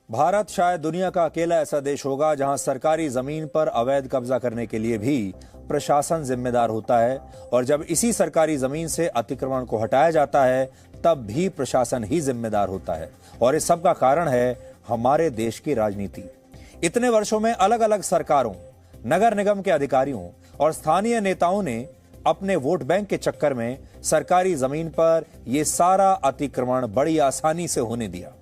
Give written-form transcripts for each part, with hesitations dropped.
भारत शायद दुनिया का अकेला ऐसा देश होगा जहां सरकारी जमीन पर अवैध कब्जा करने के लिए भी प्रशासन जिम्मेदार होता है और जब इसी सरकारी जमीन से अतिक्रमण को हटाया जाता है तब भी प्रशासन ही जिम्मेदार होता है। और इस सब का कारण है हमारे देश की राजनीति। इतने वर्षों में अलग अलग सरकारों, नगर निगम के अधिकारियों और स्थानीय नेताओं ने अपने वोट बैंक के चक्कर में सरकारी जमीन पर यह सारा अतिक्रमण बड़ी आसानी से होने दिया।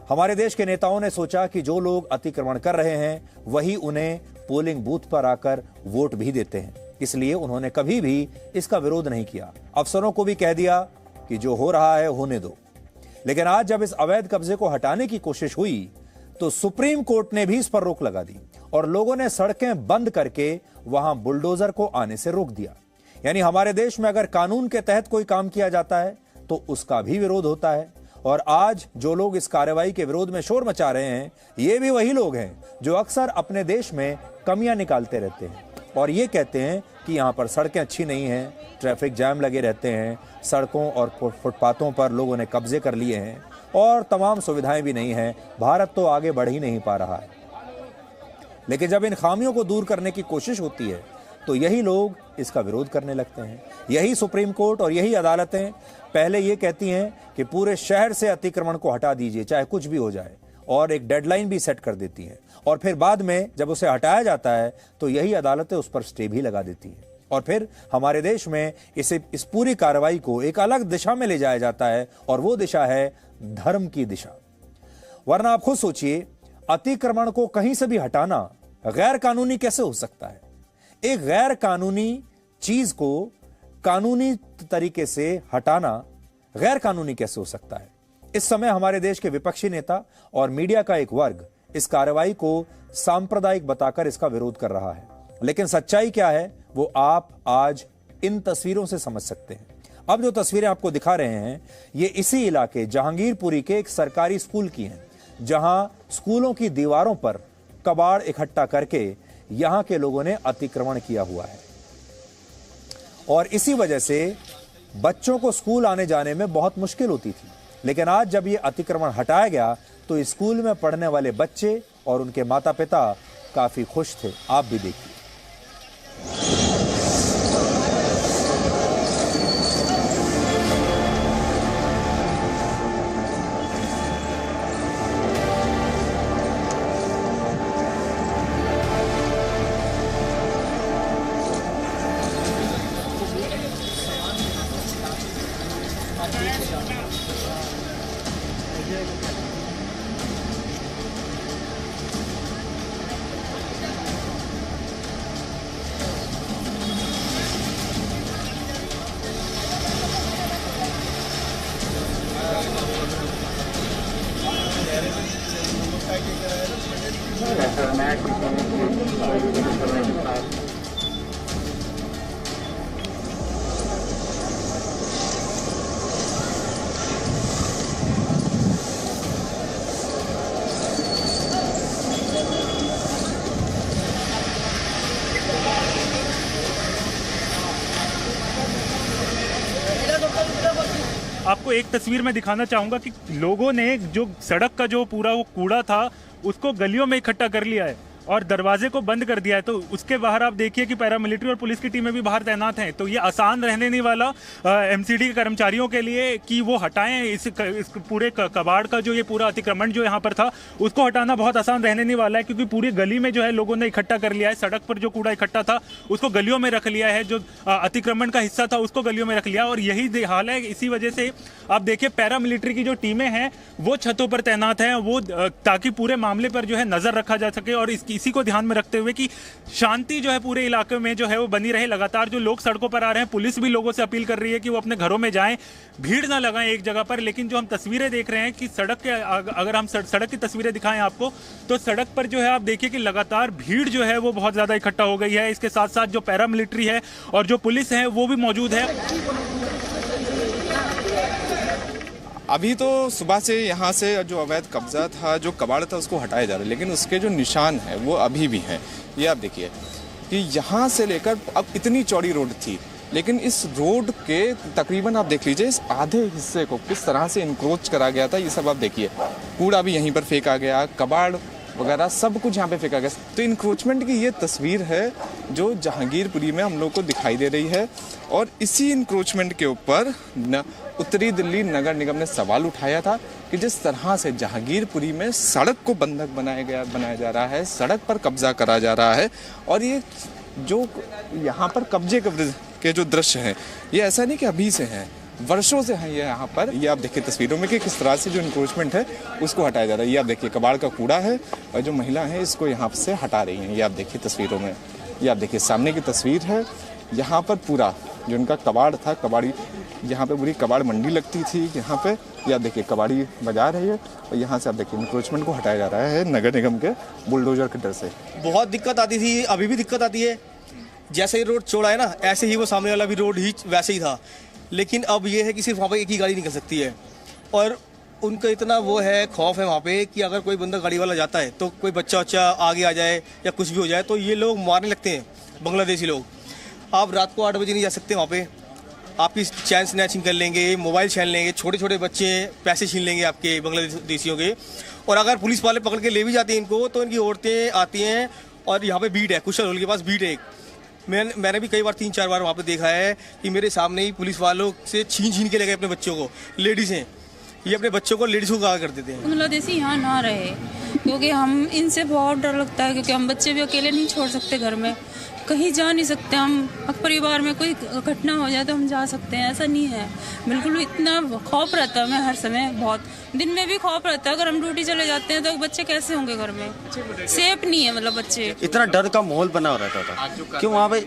हमारे देश के नेताओं ने सोचा कि जो लोग अतिक्रमण कर रहे हैं वही उन्हें पोलिंग बूथ पर आकर वोट भी देते हैं, इसलिए उन्होंने कभी भी इसका विरोध नहीं किया। अफसरों को भी कह दिया कि जो हो रहा है होने दो। लेकिन आज जब इस अवैध कब्जे को हटाने की कोशिश हुई तो सुप्रीम कोर्ट ने भी इस पर रोक लगा दी और लोगों ने सड़कें बंद करके वहां बुलडोजर को आने से रोक दिया। यानी हमारे देश में अगर कानून के तहत कोई काम किया जाता है तो उसका भी विरोध होता है। और आज जो लोग इस कार्रवाई के विरोध में शोर मचा रहे हैं, ये भी वही लोग हैं जो अक्सर अपने देश में कमियां निकालते रहते हैं और ये कहते हैं कि यहां पर सड़कें अच्छी नहीं हैं, ट्रैफिक जैम लगे रहते हैं, सड़कों और फुटपाथों पर लोगों ने कब्जे कर लिए हैं और तमाम सुविधाएं भी नहीं हैं, भारत तो आगे बढ़ ही नहीं पा रहा है। लेकिन जब इन खामियों को दूर करने की कोशिश होती है तो यही लोग इसका विरोध करने लगते हैं। यही सुप्रीम कोर्ट और यही अदालतें पहले ये कहती हैं कि पूरे शहर से अतिक्रमण को हटा दीजिए, चाहे कुछ भी हो जाए, और एक डेडलाइन भी सेट कर देती हैं। और फिर बाद में जब उसे हटाया जाता है तो यही अदालतें उस पर स्टे भी लगा देती हैं और फिर हमारे देश में इस पूरी कार्रवाई को एक अलग दिशा में ले जाया जाता है और वो दिशा है धर्म की दिशा। वरना आप खुद सोचिए, अतिक्रमण को कहीं से भी हटाना गैर कानूनी कैसे हो सकता है? एक गैर कानूनी चीज को कानूनी तरीके से हटाना गैर कानूनी कैसे हो सकता है? इस समय हमारे देश के विपक्षी नेता और मीडिया का एक वर्ग इस कार्रवाई को सांप्रदायिक बताकर इसका विरोध कर रहा है। लेकिन सच्चाई क्या है वो आप आज इन तस्वीरों से समझ सकते हैं। अब जो तस्वीरें आपको दिखा रहे हैं ये इसी इलाके जहांगीरपुरी के एक सरकारी स्कूल की हैं, जहां स्कूलों की दीवारों पर कबाड़ इकट्ठा करके यहां के लोगों ने अतिक्रमण किया हुआ है और इसी वजह से बच्चों को स्कूल आने जाने में बहुत मुश्किल होती थी। लेकिन आज जब ये अतिक्रमण हटाया गया तो स्कूल में पढ़ने वाले बच्चे और उनके माता पिता काफी खुश थे। आप भी देखिए। आपको एक तस्वीर में दिखाना चाहूंगा कि लोगों ने जो सड़क का जो पूरा वो कूड़ा था उसको गलियों में इकट्ठा कर लिया है और दरवाजे को बंद कर दिया है। तो उसके बाहर आप देखिए कि पैरामिलिट्री और पुलिस की टीमें भी बाहर तैनात हैं। तो ये आसान रहने नहीं वाला एमसीडी के कर्मचारियों के लिए कि वो हटाएं इस पूरे कबाड़ का जो ये पूरा अतिक्रमण जो यहाँ पर था उसको हटाना बहुत आसान रहने नहीं वाला है, क्योंकि पूरी गली में जो है लोगों ने इकट्ठा कर लिया है। सड़क पर जो कूड़ा इकट्ठा था उसको गलियों में रख लिया है, जो अतिक्रमण का हिस्सा था उसको गलियों में रख लिया और यही हाल है। इसी वजह से आप देखिए पैरामिलिट्री की जो टीमें हैं वो छतों पर तैनात हैं, वो ताकि पूरे मामले पर जो है नजर रखा जा सके और इसी को ध्यान में रखते हुए कि शांति जो है पूरे इलाके में जो है वो बनी रहे। लगातार जो लोग सड़कों पर आ रहे हैं, पुलिस भी लोगों से अपील कर रही है कि वो अपने घरों में जाएं, भीड़ ना लगाएं एक जगह पर। लेकिन जो हम तस्वीरें देख रहे हैं कि सड़क के अगर हम सड़क की तस्वीरें दिखाएं आपको तो सड़क पर जो है आप देखिए कि लगातार भीड़ जो है वो बहुत ज्यादा इकट्ठा हो गई है। इसके साथ साथ जो पैरामिलिट्री है और जो पुलिस है वो भी मौजूद है। अभी तो सुबह से यहाँ से जो अवैध कब्जा था, जो कबाड़ था, उसको हटाया जा रहा है, लेकिन उसके जो निशान है वो अभी भी हैं। ये आप देखिए कि यहाँ से लेकर अब इतनी चौड़ी रोड थी, लेकिन इस रोड के तकरीबन आप देख लीजिए इस आधे हिस्से को किस तरह से इंक्रोच करा गया था। ये सब आप देखिए, कूड़ा भी यहीं पर फेंका गया, कबाड़ वगैरह सब कुछ यहाँ पे फेंका गया। तो इंक्रोचमेंट की ये तस्वीर है जो जहांगीरपुरी में हम लोग को दिखाई दे रही है। और इसी इंक्रोचमेंट के ऊपर उत्तरी दिल्ली नगर निगम ने सवाल उठाया था कि जिस तरह से जहांगीरपुरी में सड़क को बंधक बनाया जा रहा है, सड़क पर कब्जा करा जा रहा है, और ये जो यहाँ पर कब्जे के जो दृश्य हैं ये ऐसा नहीं कि अभी से हैं, वर्षों से हैं ये यहाँ पर। ये आप देखिए तस्वीरों में कि किस तरह से जो इंक्रोचमेंट है उसको हटाया जा रहा है। ये आप देखिए कबाड़ का कूड़ा है और जो महिला है इसको यहाँ से हटा रही हैं। ये आप देखिए तस्वीरों में, ये आप देखिए सामने की तस्वीर है। यहाँ पर पूरा जो उनका कबाड़ था, कबाड़ी यहाँ पे पूरी कबाड़ मंडी लगती थी यहाँ पे, ये आप देखिए कबाड़ी बाजार है ये, और यहाँ से आप देखिए इंक्रोचमेंट को हटाया जा रहा है नगर निगम के बुलडोजर के डर से। बहुत दिक्कत आती थी, अभी भी दिक्कत आती है। जैसे ही रोड चौड़ा है ना, ऐसे ही वो सामने वाला भी रोड ही वैसे ही था। लेकिन अब ये है कि सिर्फ वहाँ पे एक ही गाड़ी निकल सकती है, और उनका इतना वो है, खौफ है वहाँ पे कि अगर कोई बंदा गाड़ी वाला जाता है तो कोई बच्चा आगे आ जाए या कुछ भी हो जाए तो ये लोग मारने लगते हैं, बांग्लादेशी लोग। आप रात को 8 बजे नहीं जा सकते वहाँ पे, आपकी चैन स्नैचिंग कर लेंगे, मोबाइल छीन लेंगे, छोटे छोटे बच्चे पैसे छीन लेंगे आपके बांग्लादेशियों के। और अगर पुलिस वाले पकड़ के ले भी जाते हैं इनको तो इनकी औरतें आती हैं, और यहाँ पे बीट है, कुशल होल के पास बीट है। मैंने भी कई बार 3-4 बार वहाँ पे देखा है कि मेरे सामने ही पुलिस वालों से छीन के ले गए अपने बच्चों को। लेडीज़ हैं, ये अपने बच्चों को लेडीज़ को कहा कर देते हैं। बांग्लादेशी यहाँ ना रहे, क्योंकि हम इनसे बहुत डर लगता है, क्योंकि हम बच्चे भी अकेले नहीं छोड़ सकते, घर में कहीं जा नहीं सकते हम। परिवार में कोई घटना हो जाए तो हम जा सकते हैं, ऐसा नहीं है। बिल्कुल इतना खौफ रहता है हमें हर समय, बहुत दिन में भी खौफ रहता है। अगर हम ड्यूटी चले जाते हैं तो बच्चे कैसे होंगे घर में, सेफ नहीं है, मतलब बच्चे। इतना डर का माहौल बना रहता था। क्यों वहाँ पे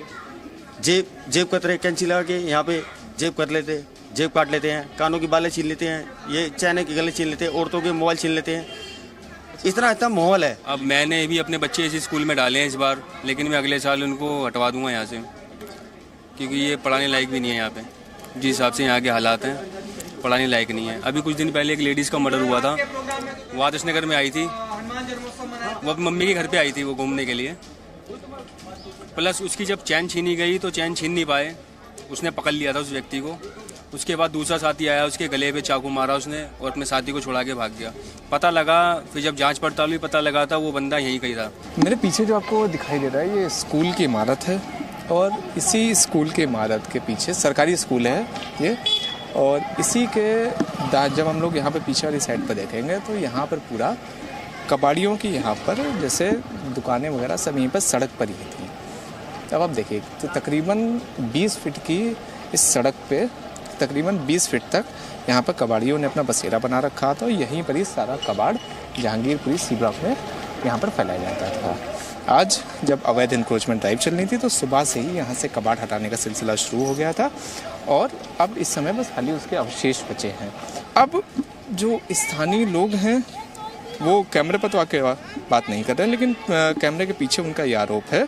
जेब कतरे कैंची लगा के यहाँ पे जेब कर लेते, जेब काट लेते हैं, कानों की बालें छीन लेते हैं, ये चैने के गले छीन लेते हैं, औरतों के मोबाइल छीन लेते हैं। इतना माहौल है। अब मैंने भी अपने बच्चे इसी स्कूल में डाले हैं इस बार, लेकिन मैं अगले साल उनको हटवा दूंगा यहाँ से, क्योंकि ये पढ़ाने लायक भी नहीं है यहाँ पे। जिस हिसाब से यहाँ के हालात हैं, पढ़ाने लायक नहीं है। अभी कुछ दिन पहले एक लेडीज़ का मर्डर हुआ था, वो आदर्श नगर में आई थी, वो अपनी मम्मी के घर पे आई थी वो घूमने के लिए। प्लस उसकी जब चैन छीनी गई तो चैन छीन नहीं पाए, उसने पकड़ लिया था उस व्यक्ति को। उसके बाद दूसरा साथी आया, उसके गले पे चाकू मारा उसने और अपने साथी को छुड़ा के भाग गया। पता लगा, फिर जब जांच पड़ताल हुई पता लगा था वो बंदा यहीं कहीं था। मेरे पीछे जो आपको दिखाई दे रहा है ये स्कूल की इमारत है, और इसी स्कूल की इमारत के पीछे सरकारी स्कूल है ये। और इसी के जब हम लोग यहाँ पे पीछे वाली साइड पर देखेंगे तो यहाँ पर पूरा कबाड़ियों की यहाँ पर जैसे दुकानें वगैरह सब यहीं पर सड़क पर ही थी। अब आप देखिए तो तकरीबन 20 फीट की इस सड़क पे तकरीबन 20 फीट तक यहाँ पर कबाड़ियों ने अपना बसेरा बना रखा था। यहीं पर ही सारा कबाड़ जहांगीरपुरी सी ब्लॉक में यहाँ पर फैलाया जाता था। आज जब अवैध इंक्रोचमेंट ड्राइव चल रही थी तो सुबह से ही यहाँ से कबाड़ हटाने का सिलसिला शुरू हो गया था, और अब इस समय बस खाली उसके अवशेष बचे हैं। अब जो स्थानीय लोग हैं वो कैमरे पर तो आके बात नहीं कर रहे हैं, लेकिन कैमरे के पीछे उनका ये आरोप है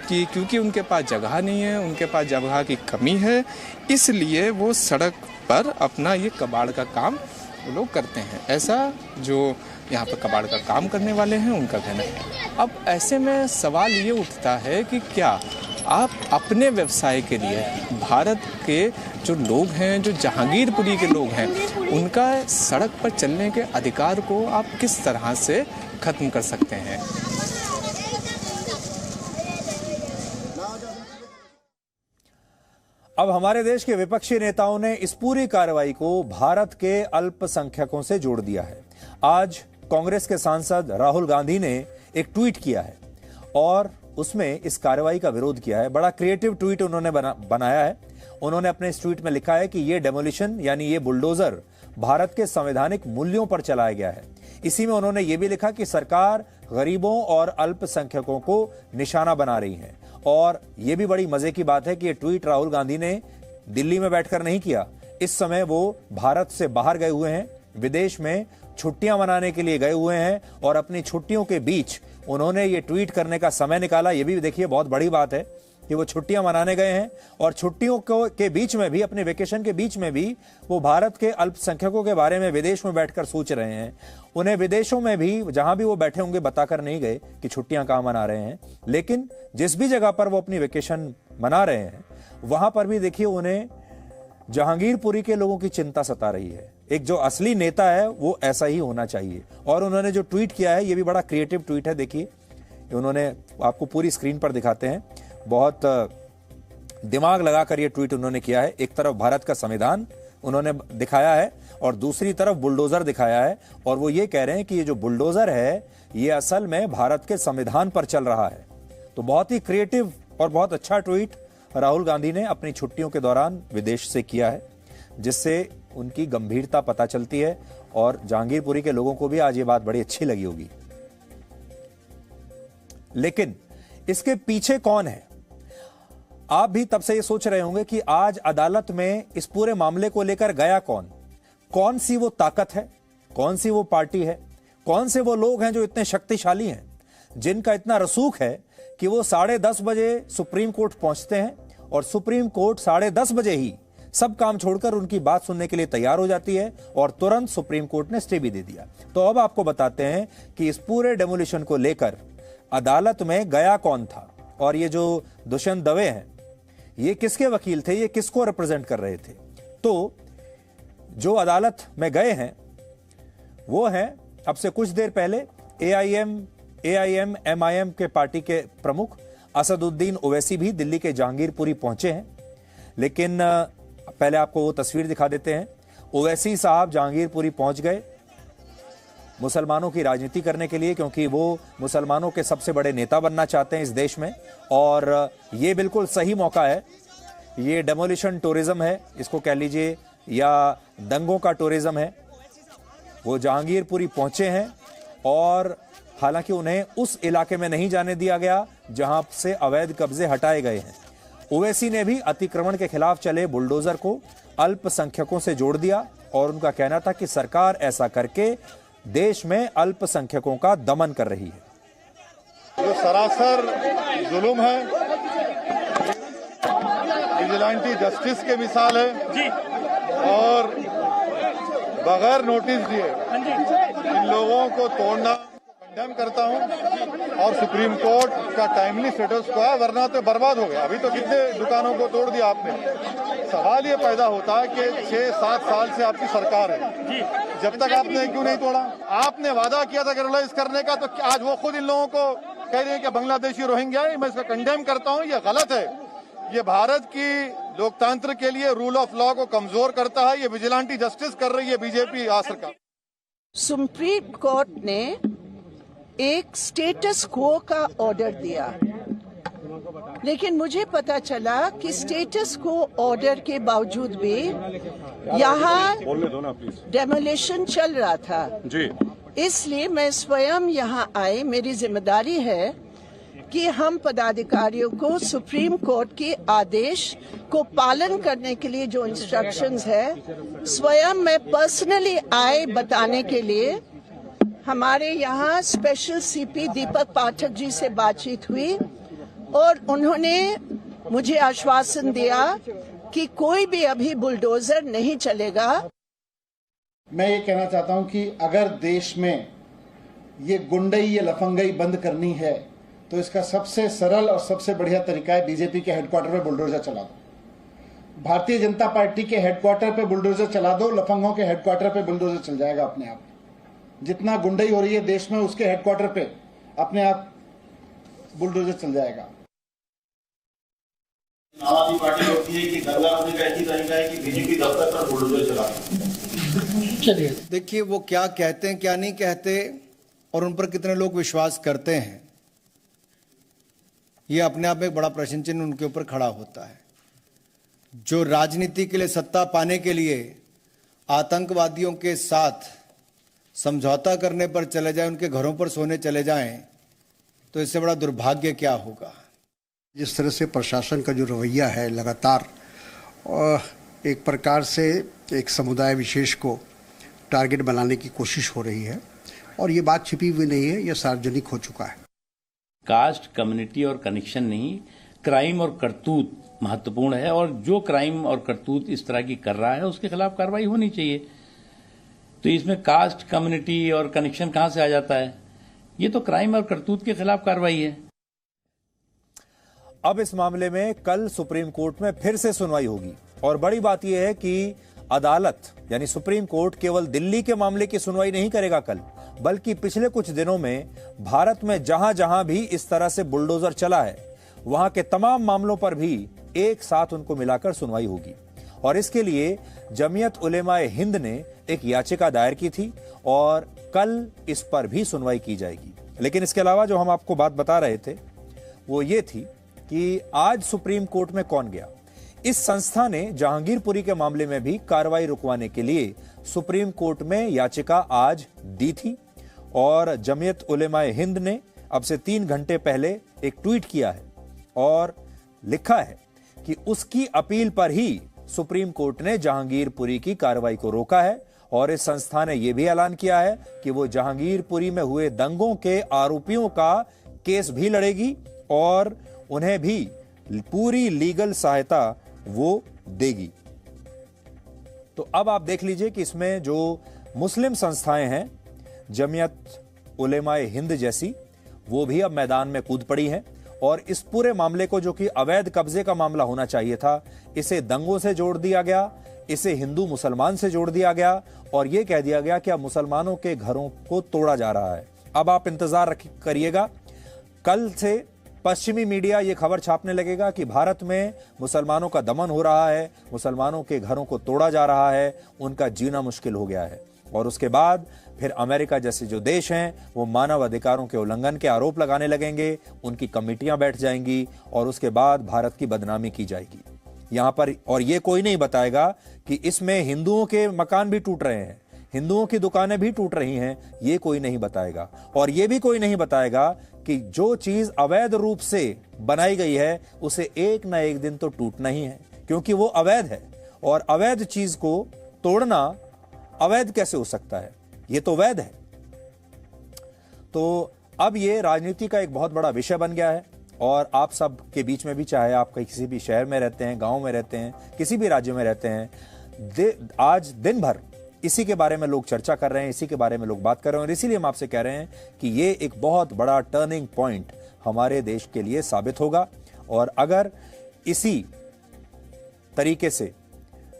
कि क्योंकि उनके पास जगह नहीं है, उनके पास जगह की कमी है, इसलिए वो सड़क पर अपना ये कबाड़ का काम वो लोग करते हैं। ऐसा जो यहाँ पर कबाड़ का काम करने वाले हैं उनका कहना है। अब ऐसे में सवाल ये उठता है कि क्या आप अपने व्यवसाय के लिए भारत के जो लोग हैं, जो जहांगीरपुरी के लोग हैं, उनका सड़क पर चलने के अधिकार को आप किस तरह से खत्म कर सकते हैं? अब हमारे देश के विपक्षी नेताओं ने इस पूरी कार्रवाई को भारत के अल्पसंख्यकों से जोड़ दिया है। आज कांग्रेस के सांसद राहुल गांधी ने एक ट्वीट किया है और उसमें इस कार्रवाई का विरोध किया है। बड़ा क्रिएटिव ट्वीट उन्होंने बनाया है। उन्होंने अपने इस ट्वीट में लिखा है कि ये डेमोलिशन यानी ये बुलडोजर भारत के संवैधानिक मूल्यों पर चलाया गया है। इसी में उन्होंने ये भी लिखा कि सरकार गरीबों और अल्पसंख्यकों को निशाना बना रही है। और यह भी बड़ी मजे की बात है कि ये ट्वीट राहुल गांधी ने दिल्ली में बैठकर नहीं किया। इस समय वो भारत से बाहर गए हुए हैं, विदेश में छुट्टियां मनाने के लिए गए हुए हैं, और अपनी छुट्टियों के बीच उन्होंने ये ट्वीट करने का समय निकाला। ये भी देखिए बहुत बड़ी बात है कि वो छुट्टियां मनाने गए हैं, और छुट्टियों के बीच में भी, अपने वेकेशन के बीच में भी वो भारत के अल्पसंख्यकों के बारे में विदेश में बैठकर सोच रहे हैं। उन्हें विदेशों में भी जहां भी वो बैठे होंगे बताकर नहीं गए कि छुट्टियां कहां मना रहे हैं, लेकिन जिस भी जगह पर वो अपनी वेकेशन मना रहे हैं वहां पर भी देखिए उन्हें जहांगीरपुरी के लोगों की चिंता सता रही है। एक जो असली नेता है वो ऐसा ही होना चाहिए। और उन्होंने जो ट्वीट किया है ये भी बड़ा क्रिएटिव ट्वीट है। देखिए, उन्होंने, आपको पूरी स्क्रीन पर दिखाते हैं, बहुत दिमाग लगाकर ये ट्वीट उन्होंने किया है। एक तरफ भारत का संविधान उन्होंने दिखाया है और दूसरी तरफ बुलडोजर दिखाया है, और वो ये कह रहे हैं कि ये जो बुलडोजर है ये असल में भारत के संविधान पर चल रहा है। तो बहुत ही क्रिएटिव और बहुत अच्छा ट्वीट राहुल गांधी ने अपनी छुट्टियों के दौरान विदेश से किया है, जिससे उनकी गंभीरता पता चलती है। और जहांगीरपुरी के लोगों को भी आज ये बात बड़ी अच्छी लगी होगी। लेकिन इसके पीछे कौन है? आप भी तब से ये सोच रहे होंगे कि आज अदालत में इस पूरे मामले को लेकर गया कौन? कौन सी वो ताकत है, कौन सी वो पार्टी है, कौन से वो लोग हैं जो इतने शक्तिशाली हैं, जिनका इतना रसूख है कि वो 10:30 बजे सुप्रीम कोर्ट पहुंचते हैं और सुप्रीम कोर्ट 10:30 बजे ही सब काम छोड़कर उनकी बात सुनने के लिए तैयार हो जाती है और तुरंत सुप्रीम कोर्ट ने स्टे भी दे दिया। तो अब आपको बताते हैं कि इस पूरे डेमोलिशन को लेकर अदालत में गया कौन था, और ये जो दुष्यंत दवे हैं ये किसके वकील थे, ये किसको रिप्रेजेंट कर रहे थे। तो जो अदालत में गए हैं वो हैं अब से कुछ देर पहले AIM MIM के पार्टी के प्रमुख असदुद्दीन ओवैसी भी दिल्ली के जहांगीरपुरी पहुंचे हैं। लेकिन पहले आपको वो तस्वीर दिखा देते हैं। ओवैसी साहब जहांगीरपुरी पहुंच गए मुसलमानों की राजनीति करने के लिए, क्योंकि वो मुसलमानों के सबसे बड़े नेता बनना चाहते हैं इस देश में, और ये बिल्कुल सही मौका है। ये डेमोलिशन टूरिज्म है, इसको कह लीजिए, या दंगों का टूरिज्म है। वो जहांगीरपुरी पहुंचे हैं और हालांकि उन्हें उस इलाके में नहीं जाने दिया गया जहां से अवैध कब्जे हटाए गए हैं। ओवैसी ने भी अतिक्रमण के खिलाफ चले बुलडोजर को अल्पसंख्यकों से जोड़ दिया, और उनका कहना था कि सरकार ऐसा करके देश में अल्पसंख्यकों का दमन कर रही है। जो सरासर जुल्म है, विजिलेंटी जस्टिस के मिसाल है जी, और बगैर नोटिस दिए इन लोगों को तोड़ना कंडेम करता हूं। और सुप्रीम कोर्ट का टाइमली स्टेटस को है, वरना तो बर्बाद हो गया। अभी तो कितने दुकानों को तोड़ दिया आपने। सवाल ये पैदा होता है कि 6-7 साल से आपकी सरकार है, जब तक आपने क्यों नहीं तोड़ा? आपने वादा किया था रेगुलराइज करने का, तो आज वो खुद इन लोगों को कह रहे हैं कि बांग्लादेशी रोहिंग्या है। मैं इसका कंडेम करता हूं, ये गलत है। ये भारत की लोकतंत्र के लिए रूल ऑफ लॉ को कमजोर करता है। ये विजिलेंटी जस्टिस कर रही है बीजेपी सरकार। सुप्रीम कोर्ट ने एक स्टेटस क्वो का ऑर्डर दिया, लेकिन मुझे पता चला कि स्टेटस क्वो ऑर्डर के बावजूद भी यहाँ डेमोलिशन चल रहा था जी। इसलिए मैं स्वयं यहाँ आई। मेरी जिम्मेदारी है कि हम पदाधिकारियों को सुप्रीम कोर्ट के आदेश को पालन करने के लिए जो इंस्ट्रक्शंस है, स्वयं मैं पर्सनली आए बताने के लिए। हमारे यहाँ स्पेशल CP दीपक पाठक जी से बातचीत हुई और उन्होंने मुझे आश्वासन दिया कि कोई भी अभी बुलडोजर नहीं चलेगा। मैं ये कहना चाहता हूँ कि अगर देश में ये गुंडई, ये लफंगई बंद करनी है तो इसका सबसे सरल और सबसे बढ़िया तरीका है बीजेपी के हेडक्वार्टर पे बुलडोजर चला दो। भारतीय जनता पार्टी के हेडक्वार्टर पे बुलडोजर चला दो, लफंगों के हेडक्वार्टर पे बुलडोजर चल जाएगा अपने आप। जितना गुंडई हो रही है देश में, उसके हेडक्वार्टर पे अपने आप बुलडोजर चल जाएगा। आम आदमी पार्टी होती है कि गंगा नदी का ऐसी तरीका है कि बीजेपी दफ्तर पर बुलडोजर चला। चलिए देखिए वो क्या कहते हैं क्या नहीं कहते और उन पर कितने लोग विश्वास करते हैं, ये अपने आप में एक बड़ा प्रश्न चिन्ह उनके ऊपर खड़ा होता है। जो राजनीति के लिए, सत्ता पाने के लिए आतंकवादियों के साथ समझौता करने पर चले जाएं, उनके घरों पर सोने चले जाएं, तो इससे बड़ा दुर्भाग्य क्या होगा। जिस तरह से प्रशासन का जो रवैया है लगातार एक प्रकार से एक समुदाय विशेष को टारगेट बनाने की कोशिश हो रही है, और ये बात छिपी हुई नहीं है, यह सार्वजनिक हो चुका है। कास्ट, कम्युनिटी और कनेक्शन नहीं, क्राइम और करतूत महत्वपूर्ण है, और जो क्राइम और करतूत इस तरह की कर रहा है उसके खिलाफ कार्रवाई होनी चाहिए। तो इसमें कास्ट, कम्युनिटी और कनेक्शन कहां से आ जाता है? ये तो क्राइम और करतूत के खिलाफ कार्रवाई है। अब इस मामले में कल सुप्रीम कोर्ट में फिर से सुनवाई होगी, और बड़ी बात यह है कि अदालत यानी सुप्रीम कोर्ट केवल दिल्ली के मामले की सुनवाई नहीं करेगा कल, बल्कि पिछले कुछ दिनों में भारत में जहां जहां भी इस तरह से बुलडोजर चला है वहां के तमाम मामलों पर भी एक साथ उनको मिलाकर सुनवाई होगी। और इसके लिए जमीयत उलेमाए हिंद ने एक याचिका दायर की थी और कल इस पर भी सुनवाई की जाएगी। लेकिन इसके अलावा जो हम आपको बात बता रहे थे वो ये थी कि आज सुप्रीम कोर्ट में कौन गया। इस संस्था ने जहांगीरपुरी के मामले में भी कार्रवाई रुकवाने के लिए सुप्रीम कोर्ट में याचिका आज दी थी और जमीयत उलेमाए हिंद ने अब से 3 घंटे पहले एक ट्वीट किया है और लिखा है कि उसकी अपील पर ही सुप्रीम कोर्ट ने जहांगीरपुरी की कार्रवाई को रोका है। और इस संस्था ने यह भी ऐलान किया है कि वो जहांगीरपुरी में हुए दंगों के आरोपियों का केस भी लड़ेगी और उन्हें भी पूरी लीगल सहायता वो देगी। तो अब आप देख लीजिए कि इसमें जो मुस्लिम संस्थाएं हैं, जमीयत उलेमाए हिंद जैसी, वो भी अब मैदान में कूद पड़ी हैं और इस पूरे मामले को, जो कि अवैध कब्जे का मामला होना चाहिए था, इसे दंगों से जोड़ दिया गया, इसे हिंदू मुसलमान से जोड़ दिया गया और यह कह दिया गया कि अब मुसलमानों के घरों को तोड़ा जा रहा है। अब आप इंतजार करिएगा, कल से पश्चिमी मीडिया ये खबर छापने लगेगा कि भारत में मुसलमानों का दमन हो रहा है, मुसलमानों के घरों को तोड़ा जा रहा है, उनका जीना मुश्किल हो गया है। और उसके बाद फिर अमेरिका जैसे जो देश हैं वो मानव अधिकारों के उल्लंघन के आरोप लगाने लगेंगे, उनकी कमेटियां बैठ जाएंगी और उसके बाद भारत की बदनामी की जाएगी यहां पर। और ये कोई नहीं बताएगा कि इसमें हिंदुओं के मकान भी टूट रहे हैं, हिंदुओं की दुकानें भी टूट रही हैं, ये कोई नहीं बताएगा। और ये भी कोई नहीं बताएगा कि जो चीज अवैध रूप से बनाई गई है उसे एक ना एक दिन तो टूटना ही है, क्योंकि वो अवैध है। और अवैध चीज को तोड़ना अवैध कैसे हो सकता है, ये तो वैध है। तो अब ये राजनीति का एक बहुत बड़ा विषय बन गया है और आप सब के बीच में भी, चाहे आप किसी भी शहर में रहते हैं, गांव में रहते हैं, किसी भी राज्य में रहते हैं, आज दिन भर इसी के बारे में लोग चर्चा कर रहे हैं, इसी के बारे में लोग बात कर रहे हैं। और इसीलिए हम आपसे कह रहे हैं कि ये एक बहुत बड़ा टर्निंग पॉइंट हमारे देश के लिए साबित होगा। और अगर इसी तरीके से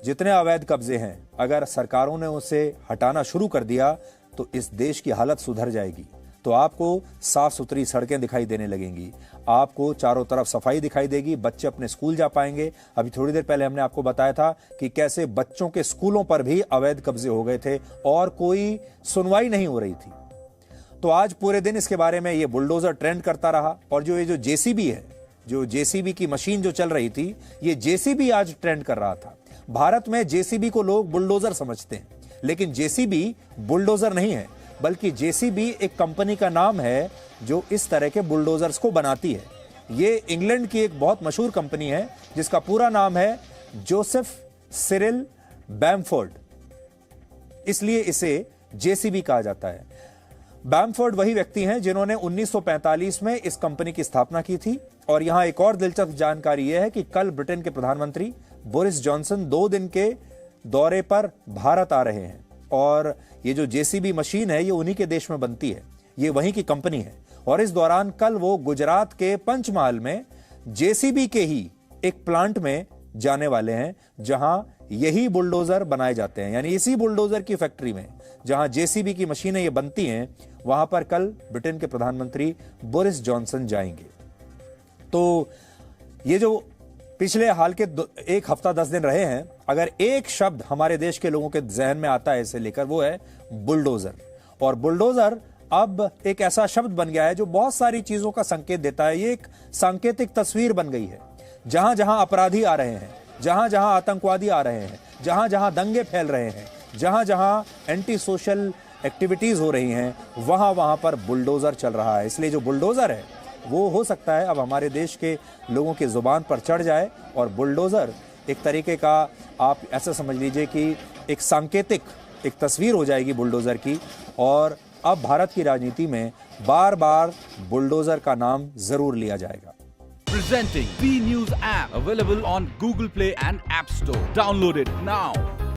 जितने अवैध कब्जे हैं, अगर सरकारों ने उसे हटाना शुरू कर दिया तो इस देश की हालत सुधर जाएगी। तो आपको साफ सुथरी सड़कें दिखाई देने लगेंगी, आपको चारों तरफ सफाई दिखाई देगी, बच्चे अपने स्कूल जा पाएंगे। अभी थोड़ी देर पहले हमने आपको बताया था कि कैसे बच्चों के स्कूलों पर भी अवैध कब्जे हो गए थे और कोई सुनवाई नहीं हो रही थी। तो आज पूरे दिन इसके बारे में ये बुलडोजर ट्रेंड करता रहा। और जो ये जो जेसीबी है, जो जेसीबी की मशीन जो चल रही थी, ये जेसीबी आज ट्रेंड कर रहा था। भारत में जेसीबी को लोग बुलडोजर समझते हैं, लेकिन जेसीबी बुलडोजर नहीं है, बल्कि जेसीबी एक कंपनी का नाम है जो इस तरह के बुलडोजर्स को बनाती है। ये इंग्लैंड की एक बहुत मशहूर कंपनी है जिसका पूरा नाम है जोसेफ सिरिल बैमफोर्ड, इसलिए इसे जेसीबी कहा जाता है। बैमफोर्ड वही व्यक्ति हैं जिन्होंने 1945 में इस कंपनी की स्थापना की थी। और यहां एक और दिलचस्प जानकारी यह है कि कल ब्रिटेन के प्रधानमंत्री बोरिस जॉनसन 2 दिन के दौरे पर भारत आ रहे हैं और ये जो जेसीबी मशीन है ये उन्हीं के देश में बनती है, ये वहीं की कंपनी है। और इस दौरान कल वो गुजरात के पंचमहाल में जेसीबी के ही एक प्लांट में जाने वाले हैं जहां यही बुलडोजर बनाए जाते हैं। यानी इसी बुलडोजर की फैक्ट्री में जहां जेसीबी की मशीनें ये बनती हैं, वहां पर कल ब्रिटेन के प्रधानमंत्री बोरिस जॉनसन जाएंगे। तो ये जो पिछले हाल के 1 हफ्ता 10 दिन रहे हैं, अगर एक शब्द हमारे देश के लोगों के जहन में आता है इसे लेकर, वो है बुलडोजर। और बुलडोजर अब एक ऐसा शब्द बन गया है जो बहुत सारी चीजों का संकेत देता है। ये एक सांकेतिक तस्वीर बन गई है। जहां जहां अपराधी आ रहे हैं, जहां जहां आतंकवादी आ रहे हैं, जहां जहां दंगे फैल रहे हैं, जहां जहां एंटी सोशल एक्टिविटीज हो रही हैं, वहां वहां पर बुलडोजर चल रहा है। इसलिए जो बुलडोजर है वो हो सकता है अब हमारे देश के लोगों की जुबान पर चढ़ जाए। और बुलडोजर एक तरीके का, आप ऐसा समझ लीजिए कि एक सांकेतिक एक तस्वीर हो जाएगी बुलडोजर की। और अब भारत की राजनीति में बार बार बुलडोजर का नाम जरूर लिया जाएगा। Presenting B News app, available on Google Play and App Store. Download it now.